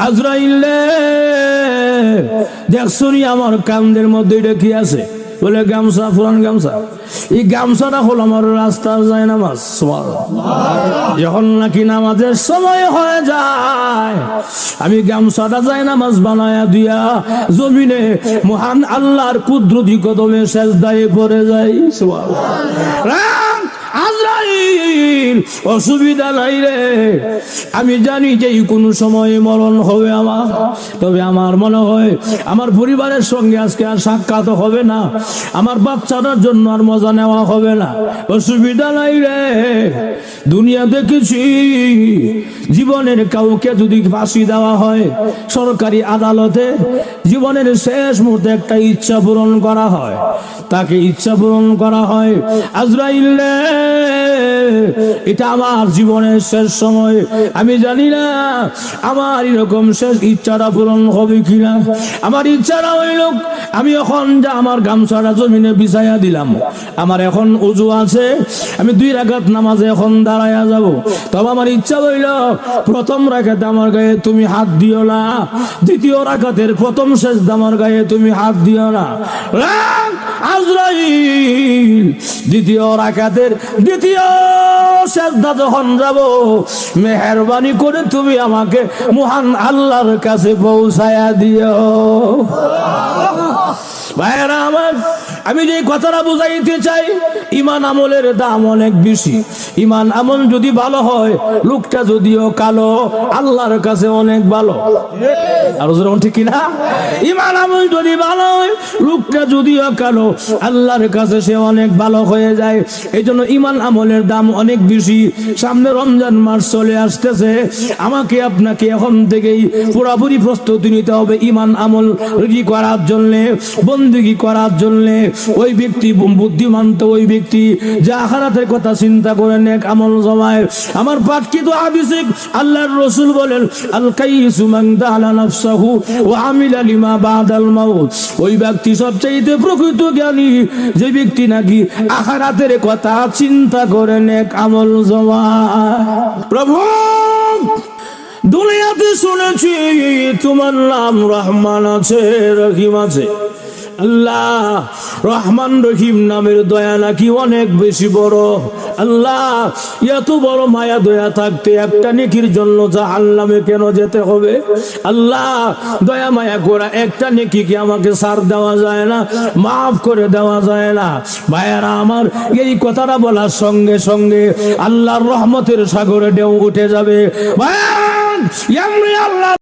আজরাইল দেখছনি আমার কান্দের মধ্যে এটা কি আছে? বলে গামছা, পুরান গামছা। এই গামছাটা হলো আমার রাস্তার যায় নামাজ। যখন নাকি নামাজের সময় হয়ে যায়, আমি গামছাটা যায় নামাজ বানায়া দিয়া জমিনে মহান আল্লাহর কুদরতি কদমে সেজদায় পড়ে যাই। আজরাইল অসুবিধা নাই রে, আমি জানি যে কোনো সময় মরণ হবে আমার, তবে আমার মনে হয় আমার পরিবারের সঙ্গে আজকে আর সাক্ষাৎ হবে না, আমার বাচ্চাটার জন্য আর মজা নেওয়া হবে না। অসুবিধা নাই রে, দুনিয়া দেখেছি জীবনের কাউকে যদি ফাঁসি দেওয়া হয় সরকারি আদালতে, জীবনের শেষ মুহূর্তে একটা ইচ্ছা পূরণ করা হয়, তাকে ইচ্ছা পূরণ করা হয়। আজরাইল এটা আমার জীবনের শেষ সময়, আমি জানি না আমার এরকম শেষ ইচ্ছাটা পূরণ হবে কিনা। আমার ইচ্ছাটা হইল আমি এখন যা আমার গামছাটা জমিনে বিছাইয়া দিলাম, আমার এখন ওযু আছে, আমি 2 রাকাত নামাজে এখন দাঁড়াইয়া যাব। তবে আমার ইচ্ছা হইল প্রথম রাকাতে আমার গায়ে তুমি হাত দিও না, দ্বিতীয় রাকাতের প্রথম সেজদা আমার গায়ে তুমি হাত দিও না। আজরাইল দ্বিতীয় রাকাতের দ্বিতীয় সেজদা যখন যাব, মেহেরবানি করে তুমি আমাকে মহান আল্লাহর কাছে পৌঁছায়া দিও। ভাইরা আমার, আমি যে কথাটা বুঝাইতে চাই, ইমান আমলের দাম অনেক বেশি। ইমান আমল যদি ভালো হয়, লোকটা যদিও কালো, আল্লাহর কাছে অনেক ভালো। আর যেমন ঠিক কিনা, ইমান আমল যদি ভালো হয়, লোকটা যদিও কালো, আল্লাহর কাছে সে অনেক ভালো হয়ে যায়। এই জন্য ইমান আমলের দাম অনেক বেশি। সামনে রমজান মাস চলে আসতেছে, আমাকে আপনাকে এখন থেকেই পুরোপুরি প্রস্তুতি নিতে হবে ইমান আমল রেডি করার জন্যে, বন্দেগী করার জন্যে। ওই ব্যক্তি বুদ্ধিমান তো ওই ব্যক্তি যে আখিরাতের কথা চিন্তা করে নেক আমল জমায়। আমার পাঠকিত হাদিসে আল্লাহর রাসূল বলেন, আল কাইসু মান দালা নাফসাহু ওয়া আমিলা লিমা বাদাল মাউত। ওই ব্যক্তি সবচেয়ে প্রকৃত জ্ঞানী যে ব্যক্তি নাকি আখিরাতের কথা চিন্তা করে নেক আমল জমায়। প্রভু, দুনিয়াতে শুনেছি তোমার নাম রহমান আছে, রহিম আছে। আল্লাহ, রহমান রহিম নামের দয়া নাকি অনেক বেশি বড়। আল্লাহ, এত বড় মায়া দয়া থাকতে একটা নেকির জন্য জাহান্নামে কেন যেতে হবে? আল্লাহ, দয়া মায়া করা একটা নেকি কি আমাকে ছাড় দেওয়া যায় না, মাফ করে দেওয়া যায় না? ভাইয়ারা আমার, এই কথাটা বলার সঙ্গে সঙ্গে আল্লাহর রহমতের সাগরে ঢেউ উঠে যাবে। ভাইয়া, আল্লাহ